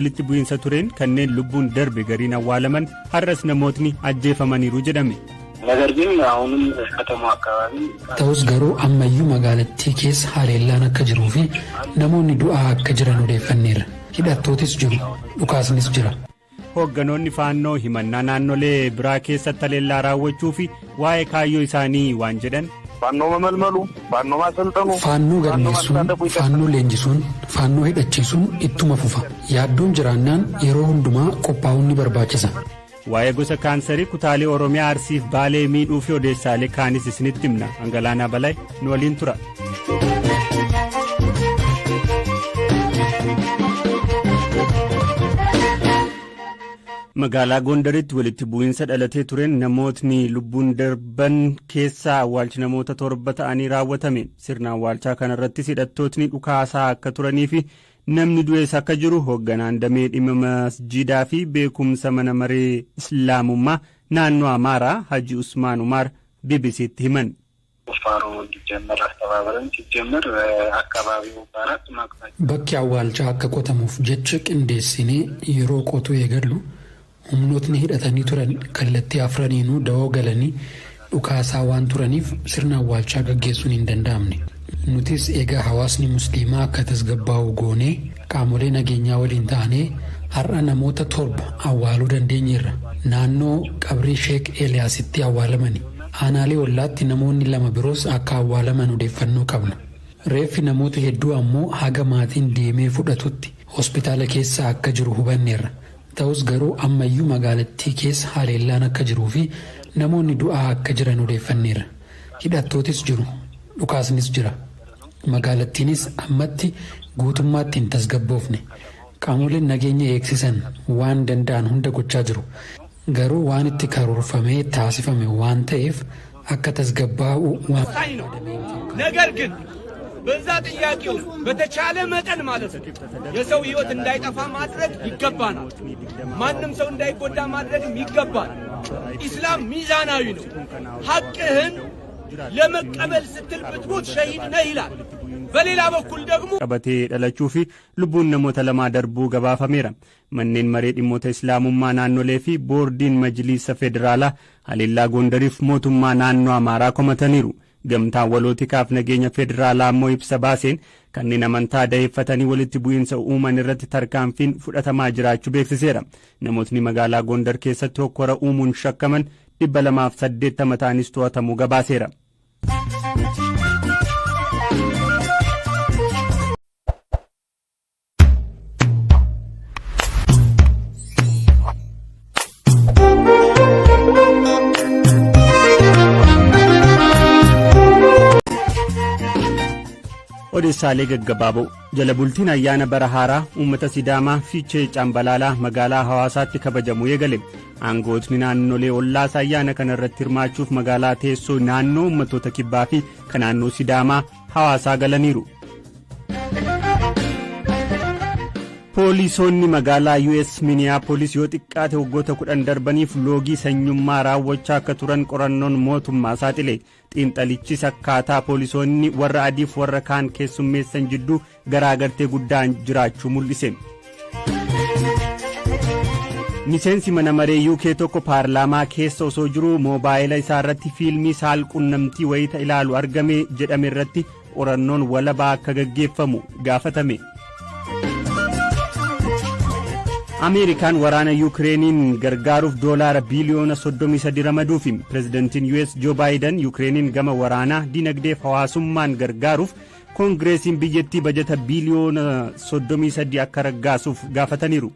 walitti bu'iinsa tureen kanneen lubbuun darbe gariin awwaalaman har'as namootni ajjeefamaniiru jedhame. ነገር ግን አሁንም ከተማው አካባቢ ta'us garuu ammayyuu magaalattii keessa haleellaan akka jiruu fi namoonni du'aa akka jiran odeeffanneerra. Hidhattootis jiru, dhukaasnis jira. Hoogganoonni faannoo himannaa naannolee biraa keessatti haleellaa raawwachuu fi waa'ee kaayyoo isaanii waan jedhan. Faannoo mamalmalu, faannoo maasalxanu, faannoo galmeessuun, faannoo leenjisuun, faannoo hidhachiisuun ittuma fufa. Yaaddoon jiraannaan yeroo hundumaa qophaa'uun ni barbaachisa. Waa'ee gosa kaansarii kutaalee Oromiyaa Arsiif Baalee miidhuu fi odeessaalee kaanis isinitti himna. Angalaanaa Balay nu waliin tura. Magaalaa Gondaritti walitti bu'iinsa dhalatee tureen namootni lubbuun darban keessaa awwaalchi namoota 7 ta'anii raawwatame. Sirna awwaalchaa kanarrattis hidhattootni dhukaasaa akka turanii fi namni du'ees akka jiru hoogganaan damee dhimma masjiidaa fi beekumsa mana maree islaamummaa naannoo Amaaraa Haji Usmaan Umar BBC'tti himan. Bakki awwaalchaa akka qotamuuf jecha qindeessinee yeroo qotuu eegallu humnootni hidhatanii turan kallattii afraniinuu da'oo galanii dhukaasaa waan turaniif sirna awwaalchaa gaggeessuun hin danda'amne. Nutis egaa hawaasni musliimaa akka tasgabbaa'u goonee qaamolee nageenyaa waliin ta'anii har'a namoota 7 awwaaluu dandeenyeerra. Naannoo qabrii Sheek Eeliyaasitti awwaalamani. Aanaalee ollaatti namoonni 2 biroos akka awwaalaman odeeffannoo qabna. Reeffi namoota hedduu ammoo haga maatiin deemee fudhatutti hospitaala keessa akka jiru hubanneerra. Ta'us garuu ammayyuu magaalattii keessa haleellaan akka jiruu fi namoonni du'aa akka jiran odeeffanneerra. Hidhattootis jiru, dhukaasnis jira. Magaalattiinis ammatti guutummaatti hin tasgabboofne. Qaamoleen nageenya eegsisan waan danda'an hunda gochaa jiru. Garuu waan itti karoorfamee taasifame waan ta'eef akka tasgabbaa'u waan ነገር ግን በዛ ጥያቄው በተቻለ መጠን ማለት ነው የሰው ህይወት እንዳይጠፋ ማድረግ ይገባናል። ማንም ሰው እንዳይጎዳ ማድረግም ይገባል። ኢስላም ሚዛናዊ ነው። ሐቅህን ለመቀበል ስትል ብትሞት ሸሂድ ነህ ይላል። በሌላ በኩል ደግሞ qabatee dhalachuu fi lubbuun namoota lamaa darbuu gabaafameera. Manneen maree dhimmoota islaamummaa naannolee fi boordiin majliisa federaalaa haleellaa Gondariif mootummaa naannoo Amaaraa komataniiru. Gamtaan walootiikaaf nageenya federaalaa ammoo ibsa baaseen kanneen amantaa dayeeffatanii walitti bu'iinsa uuman irratti tarkaanfiin fudhatamaa jiraachuu beeksiseera. Namootni magaalaa Gondar keessatti hokkora uumuun shakkaman 280 ta'anis to'atamuu gabaaseera. Odeessaalee gaggabaaboo jala bultiin ayyaana bara haaraa uummata Sidaamaa Fiichee Cambalaalaa magaalaa Hawaasaatti kabajamu eegale. Aangootni naannolee ollaas ayyaana kana irratti hirmaachuuf magaalaa teessoo naannoo uummattoota kibbaa fi kan naannoo Sidaamaa Hawaasaa galaniiru. Poolisoonni magaalaa US Minneapolis yoo xiqqaate waggoota 10 darbaniif loogii sanyummaa raawwachaa akka turan qorannoon mootummaa saaxile. Xiinxalichis akkaataa poolisoonni warra adiif warra kaan keessummeessan jidduu garaagartee guddaan jiraachuu mul'ise. Miseensi mana maree UK tokko paarlaamaa keessa osoo jiruu moobaayila isaa irratti fiilmii saalqunnamtii wayita ilaalu argame jedhame irratti qorannoon walabaa akka gaggeeffamu gaafatame. Ameerikaan waraana Yukireeniin gargaaruuf doolaara biliyoona 33 ramaduufi pirezidantiin US Joe Biden Yukireeniin gama waraanaa dinagdeef hawaasummaan gargaaruuf koongireesiin biyyattii bajata biliyoona 33 akka raggaasuuf gaafataniiru.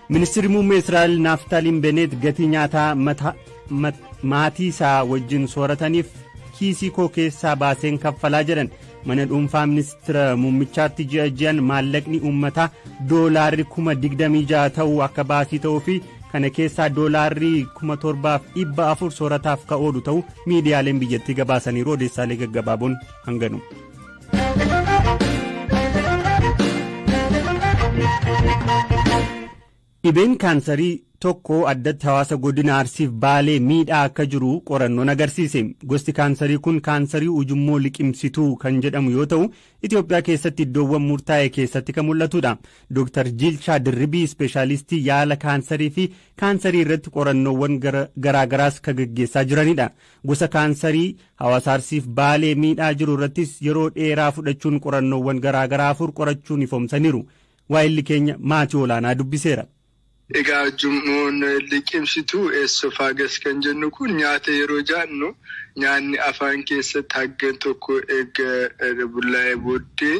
Ministeerri muummee Israa'el Naftaliin Benet gatii nyaataa maatii isaa wajjin soorataniif kiisii koo keessaa baaseen kaffalaa jedhan. Mana dhuunfaa ministeera muummichaatti ji'aan maallaqni uummataa doolaarri 26,000 ta'uu akka baasii ta'uu fi kana keessaa doolaarri 7,400 soorataaf ka'oodhu ta'uu miidiyaaleen biyyattii gabaasaniiru. Odeessaalee gaggabaaboon hanganu. Dhibeen kaansarii tokko addatti hawaasa godina Arsiif Baalee miidhaa akka jiru qorannoon agarsiise. Gosti kaansarii kun kaansarii ujummoo liqimsituu kan jedhamu yoo ta'u Itoophiyaa keessatti iddoowwan murtaa'e keessatti kan mul'atudha. Dr. Jilchaa Dirribii ispeeshaalistii yaala kaansarii fi kaansarii irratti qorannoowwan garaagaraas kan gaggeessaa jiranidha. Gosa kaansarii hawaasa Arsiif Baalee miidhaa jiru irrattis yeroo dheeraa fudhachuun qorannoowwan garaagaraa 4 qorachuun ifoomsaniiru. Waa'illi keenya maatii olaanaa dubbiseera. Egaa ujummoon liqimsituu esophagus kan jennu kun nyaata yeroo jaannu nyaanni afaan keessatti haggan tokko eega bullaa'ee booddee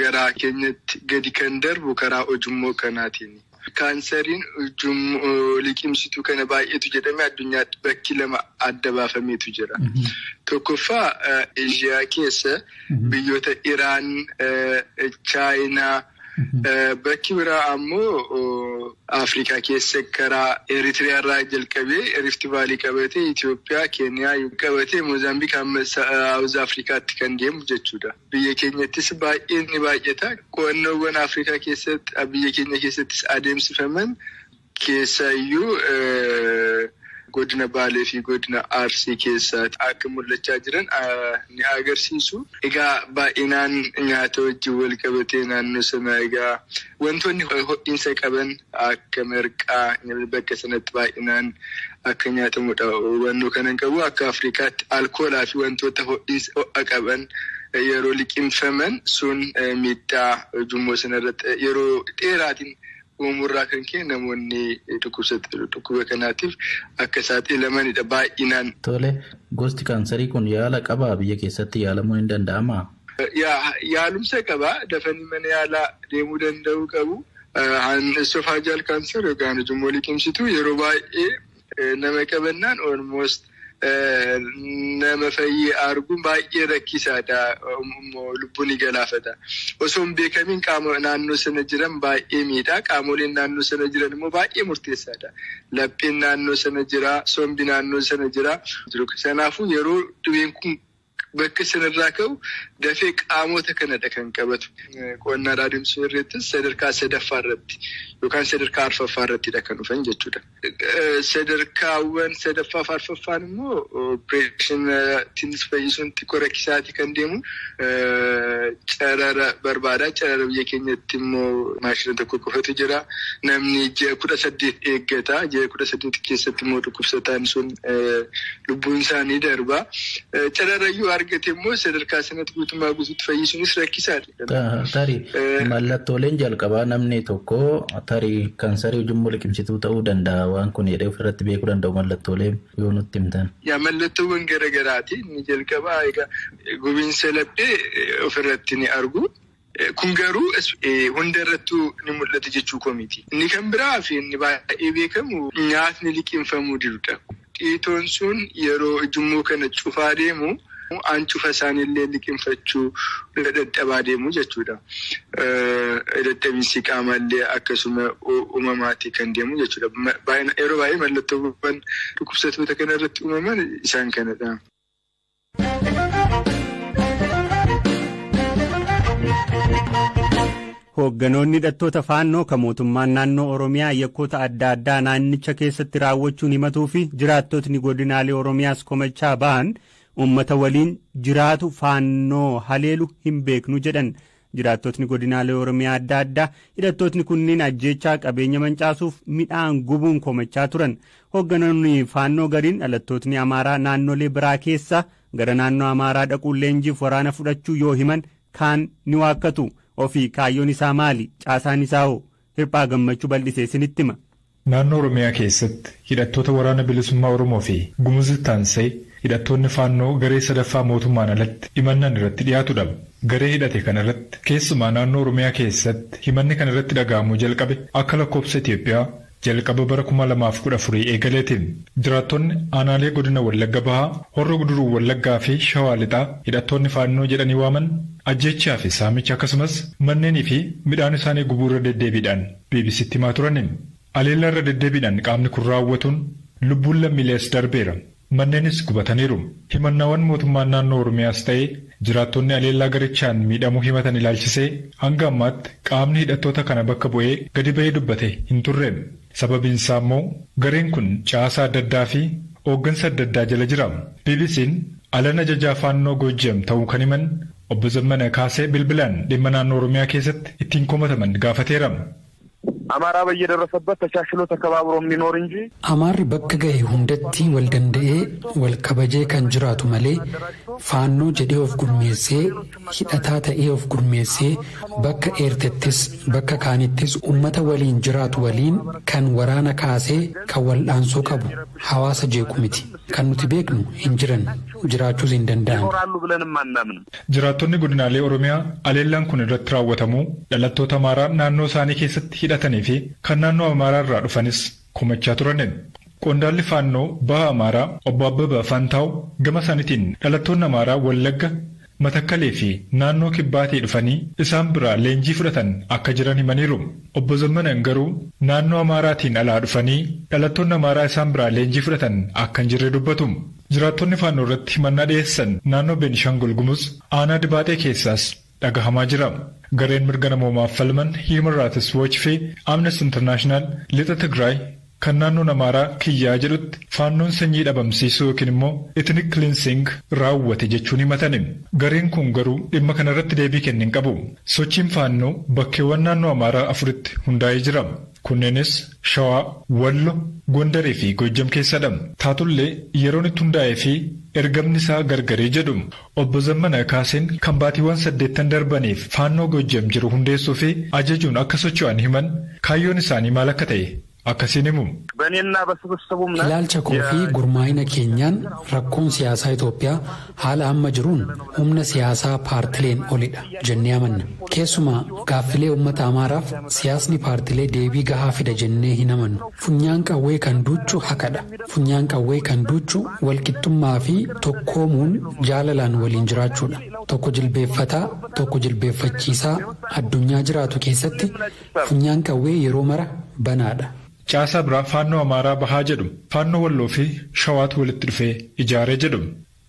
garaa keenyatti gadi kan darbu karaa ujummoo kanaatiin. Kaansariin ujummoo liqimsituu kana baay'eetu jedhamee addunyaatti bakki 2 adda baafameetu jira. Tokkoffaa Eeshiyaa keessa biyyoota Iraan, Chaayinaa, bakki biraa ammoo Afrikaa keessa karaa Eritiriyaa irraa jalqabee Rift Vaalii qabatee Itoophiyaa, Keeniyaa qabatee Moozaambiik hamma Saawuz Afrikaatti kan deemu jechuudha. Biyya keenyattis baay'een ni baay'ata. Qo'annoowwan Afrikaa keessatti biyya keenya keessattis adeemsifaman keessaayyuu godina Baalee fi godina Arsii keessatti akka mul'achaa jiran ni agarsiisu. Egaa baay'inaan nyaata wajjin wal qabatee naannoo sana egaa wantoonni ho'iinsa qaban akka marqaa bakka sanatti baay'inaan akka nyaatamudha. Hubannoo kanan qabu akka Afrikaatti alkoolaa fi wantoota ho'iinsa qaban yeroo liqimfaman sun miidhaa ujummoo sanarratti yeroo dheeraatiin uumurraa kan ka'e namoonni dhukkuba kanaatiif akka saaxilamanidha baay'inaan. Tole, gosti kaansarii kun yaala qabaa biyya keessatti yaalamuu hin danda'amaa? Yaalumsa qabaa, dafanii mana yaalaa deemuu danda'uu qabu. Esophageal cancer yookaan ujummoo liqimsituu yeroo baay'ee nama qabannaan almost nama fayyee arguun baay'ee rakkisaadha. Lubbuun ni galaafata. Osoo hin beekamiin qaama naannoo sana jiran baay'ee miidhaa. Qaamoleen naannoo sana jiran immoo baay'ee murteessaadha. Lapheen naannoo sana jira, sombi naannoo sana jira. Kanaafuu yeroo dhibeen kun bakka sanarraa ka'u dafee qaamota kanadha kan qabatu. Qo'annaa raadiyoo irrattis sadarkaa 3ffaa irratti yookaan sadarkaa 4ffaa irrattidha kan dhufan jechuudha. Sadarkaawwan 3ffaa fi 4ffaan immoo opereeshiniitiin fayyisuun xiqqoo rakkisaati kan deemu. Carara barbaada. Carara biyya keenyatti immoo maashina tokko qofatu jira. Namni ji'a 18 eeggata. Ji'a 18 keessatti immoo dhukkubsataan sun lubbuun isaanii darba. Cararayyuu argate immoo sadarkaa sanatti guutummaa guutuutti fayyisuunis rakkisaadha. Tarii mallattooleen jalqabaa namni tokko tarii kaansarii ujummoo liqimsituu ta'uu danda'a waan kun jedhee ofirratti beekuu danda'u mallattoolee yoo nutti himtan. Mallattoowwan garaagaraati. Inni jalqabaa egaa gubiinsa laphee ofirratti ni argu. Kun garuu hundarrattuu ni mul'ata jechuu koomiti. Inni kan biraa fi inni baay'ee beekamu nyaatni liqimfamuu didudha. Dhiitoon sun yeroo ujummoo kana cufaa deemu ancufa isaaniillee liqimfachuu dadhabaa deemu jechuudha. Dadhabinsi qaamallee akkasuma uumamaatti kan deemu jechuudha. Yeroo baay'ee mallattoowwan dhukkubsattoota kana irratti uumaman isaan kanadha. Hoogganoonni hidhattoota faannoo kan mootummaan naannoo Oromiyaa yakkoota adda addaa naannicha keessatti raawwachuun himatuu fi jiraattotni godinaalee Oromiyaas komachaa ba'an uummata waliin jiraatu faannoo haleelu hin beeknu jedhan. Jiraattotni godinaalee Oromiyaa adda addaa hidhattootni kunniin ajjeechaa qabeenya mancaasuuf midhaan gubuun komachaa turan. Hoogganoonni faannoo gariin dhalattootni Amaaraa naannolee biraa keessa gara naannoo Amaaraa dhaquun leenjiif waraana fudhachuu yoo himan kaan ni waakkatu. Ofii kaayyoon isaa maali? Caasaan isaa hoo? Hirphaa gammachuu bal'isee isinitti hima. Naannoo Oromiyaa keessatti hidhattoota waraana bilisummaa Oromoo fi Gumuz Taansee hidhattoonni faannoo garee 3ffaa mootummaan alatti himannaan irratti dhiyaatudha. Garee hidhate kanarratti keessumaa naannoo Oromiyaa keessatti himanni kan irratti dhaga'amuu jalqabe akka lakkoofsa Itoophiyaa jalqaba bara 2014 eegaleetiin jiraattonni aanaalee godina Wallagga Bahaa, Horroo Guduruu Wallaggaa fi Shawaa Lixaa hidhattoonni faannoo jedhanii waaman ajjechaa fi saamicha akkasumas manneenii fi midhaan isaanii gubuurra deddeebiidhaan BBCtti himaa turaniin aleellaa irra deddeebiidhaan qaamni kun raawwatuun lubbuun lammiilees darbeera. Manneenis gubataniiru. Himannaawwan mootummaan naannoo Oromiyaas ta'ee jiraattonni aleellaa garichaan miidhamuu himatan ilaalchisee hanga ammaatti qaamni hidhattoota kana bakka bu'ee gadi ba'ee dubbate hin turre. Sababiin isaa immoo gareen kun caasaa adda addaa fi hooggansa adda addaa jala jira. BBC'n alana ajajaa faannoo Goojjam ta'uu kan himan obbo Zammana Kaasee bilbilaan dhimma naannoo Oromiyaa keessatti ittiin komataman gaafateera. አማራ በየደረሰበት ተቻችሎ ተከባብሮ የሚኖር እንጂ አማሪ በከገይ ሁንደቲ ወልደንደኤ ወልከበጄ ከንጅራቱ መሌ ፋኖ ጀዴ ኦፍ ጉርሜሴ ሂዳታ ተኤ ኦፍ ጉርሜሴ በከ ኤርተትስ በከ ካኒትስ ኡመተ ወሊን ጅራቱ ወሊን ከን ወራና ካሴ ከወልዳንሶ ቀቡ ሐዋሳ ጄኩሚቲ ከኑቲ ቤክኑ እንጅረን ጅራቹ ዚንደንዳን ይኖራሉ ብለንም አናምን ጅራቶኒ ጉድናሌ ኦሮሚያ አሌላን ኩን ረትራወተሙ ለለቶታ ማራ ናኖ ሳኒ ኬሰት ሂዳተኒ fi kan naannoo Amaaraa irraa dhufanis kumachaa turaniin qondaalli faannoo baha Amaaraa obbo Abbabaa Faantaaw gama sanitiin dhalattoonni Amaaraa Wallagga Matakkalee fi naannoo Kibbaatii dhufanii isaan biraa leenjii fudhatan akka jiran himaniiru. Obbo Zammanan garuu naannoo Amaaraatiin alaa dhufanii dhalattoonni Amaaraa isaan biraa leenjii fudhatan akka hin jirre dubbatu. Jiraattonni faannoo irratti himannaa dhiyeessan naannoo Beenishaangul Gumuz aanaa Dibaaxee keessaas dhagahamaa jira. Gareen mirga namoomaaf falman Human Rights Watch fi Amnesty International lixa Tigraay kan naannoo Amaaraa kiyyaa jedhutti faannoon sanyii dhabamsiisuu yookiin immoo ethnic cleansing raawwate jechuun himatani. Gareen kun garuu dhimma kanarratti deebii kenne hin qabu. Sochiin faannoo bakkeewwan naannoo Amaaraa afuritti hundaa'ee jira. Kunneenis Shawaa, Wallo, Gondarii fi Goojjam keessadha. Taatullee yeroon itti hundaa'ee fi ergamni isaa gargarii jedhu obbo Zammana Kaaseen kan baatiiwwan 8 darbaniif faannoo Goojjam jiru hundeessuu fi ajajuun akka socho'an himan kaayyoon isaanii maal akka ta'e akkasiin himu. Ilaalcha koo fi gurmaa'ina keenyaan rakkoon siyaasaa Itoophiyaa haala amma jiruun humna siyaasaa paartileen olidha jennee amanna. Keessumaa gaaffilee uummata Amaaraaf siyaasni paartilee deebii gahaa fida jennee hin amannu. Funyaan qawwee kan duuchu haqadha. Funyaan qawwee kan duuchu walqixxummaa fi tokkoomuun jaalalaan waliin jiraachuudha. Tokko jilbeeffataa, tokko jilbeeffachiisaa addunyaa jiraatu keessatti funyaan qawwee yeroo mara banaadha. Caasaa biraa faannoo Amaaraa bahaa jedhu faannoo Walloo fi Shawaatu walitti dhufee ijaaree jedhu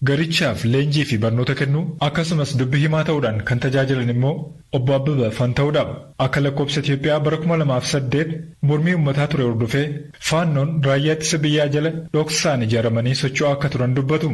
garichaaf leenjii fi barnoota kennuu akkasumas dubbii himaa ta'uudhaan kan tajaajilan immoo obbo Abbabaa Faanta'uudha. Akka lakkoobsa Itoophiyaa bara 2008 mormii uummataa ture hordofee faannoon raayyaa ittisa biyyaa jala dhoksaan ijaaramanii socho'aa akka turan dubbatu.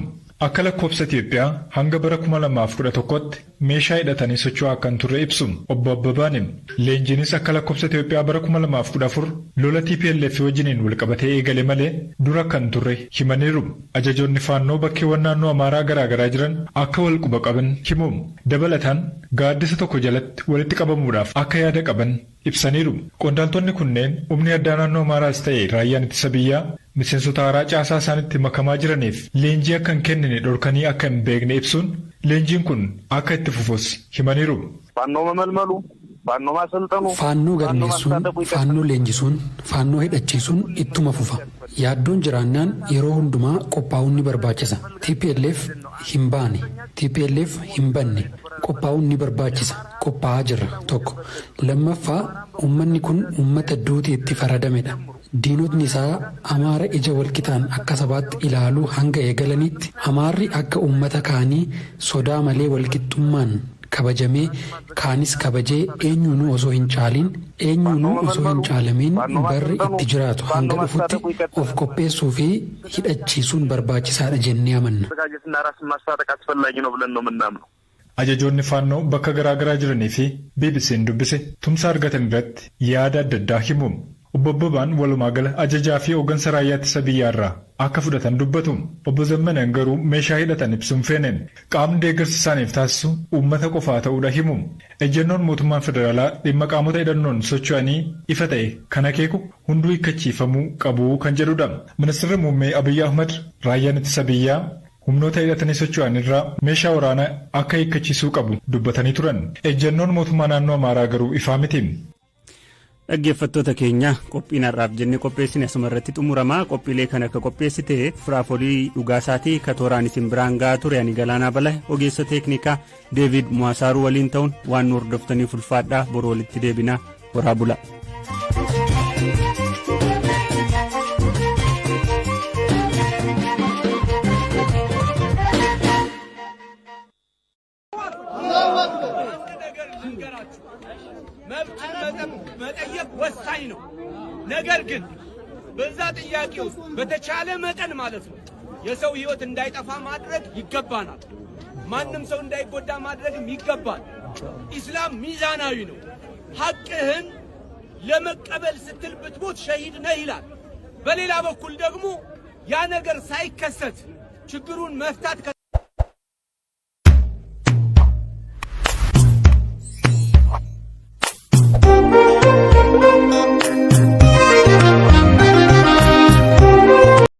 Akka lakkoobsa Itoophiyaa hanga bara 2011tti meeshaa hidhatanii socho'aa kan turre ibsu obbo Abbabaan leenjiinis akka lakkoobsa Itoophiyaa bara 2014 lola TPLF wajjiniin walqabatee eegale malee dura kan turre himaniiru. Ajajoonni faannoo bakkeewwan naannoo Amaaraa garaagaraa jiran akka wal quba qaban himu. Dabalataan gaaddisa tokko jalatti walitti qabamuudhaaf akka yaada qaban ibsaniiru. Qondaaltonni kunneen humni addaa naannoo Amaaraas ta'e raayyaan ittisa biyyaa miseensota haaraa caasaa isaanitti makamaa jiraniif leenjii akka hin kennine dhorkanii akka hin beekne ibsuun leenjiin kun akka itti fufus himaniiru. Faannoo galmeessuun, faannoo leenjisuun, faannoo hidhachiisuun ittuma fufa. Yaaddoon jiraannaan yeroo hundumaa qophaa'uun ni barbaachisa. TPLF hin baane, TPLF hin banne qophaa'uun ni barbaachisa. Qophaa'aa jirra tokko. Lammaffaa uummanni kun uummata duuti itti faradamedha. Diinotni isaa Amaara ija walqixaan akka sabaatti ilaaluu hanga eegalanitti Amaarri akka uummata kaanii sodaa malee walqixxummaan kabajamee kaanis kabajee eenyuunuu osoo hin caaliin eenyuunuu osoo hin caalamiin barri itti jiraatu hanga dhufutti of qopheessuu fi hidhachiisuun barbaachisaadha jennee amanna. Ajajoonni faannoo bakka garaagaraa jiranii fi BBC'n dubbise tumsa argatan irratti yaada adda addaa himu. Obbo Abbabaan walumaa gala ajajaa fi hooggansa raayyaa ittisa biyyaarraa akka fudhatan dubbatu. Obbo Zammanan garuu meeshaa hidhatan ibsuun feeneen qaamni deeggarsa isaaniif taasisu uummata qofaa ta'uudha himu. Ejjennoon mootummaan federaalaa dhimma qaamota hidhannoon socho'anii ifa ta'e kan akeeku hunduu hiikkachiifamuu qabu kan jedhudha. Ministeerri muummee Abiyyi Ahmad raayyaan ittisa biyyaa humnoota hidhatanii socho'an irraa meeshaa waraanaa akka hiikkachiisuu qabu dubbatanii turan. Ejjennoon mootummaa naannoo Amaaraa garuu ifaa miti. Dhaggeeffattoota keenya qophiin har'aaf jennee qopheessine asuma irratti xumurama. Qophiilee kan akka qopheessite Firaafolii Dhugaasaatii Katooraan isin biraan gahaa ture ani Galaanaa Balahe ogeessa teeknikaa Deevid Muwaasaaruu waliin ta'uun waan nu hordoftaniif ulfaadhaa boroo walitti deebinaa horaa bula. መብትን መጠየቅ ወሳኝ ነው። ነገር ግን በዛ ጥያቄ ውስጥ በተቻለ መጠን ማለት ነው የሰው ህይወት እንዳይጠፋ ማድረግ ይገባናል። ማንም ሰው እንዳይጎዳ ማድረግም ይገባል። ኢስላም ሚዛናዊ ነው። ሐቅህን ለመቀበል ስትል ብትሞት ሸሂድ ነህ ይላል። በሌላ በኩል ደግሞ ያ ነገር ሳይከሰት ችግሩን መፍታት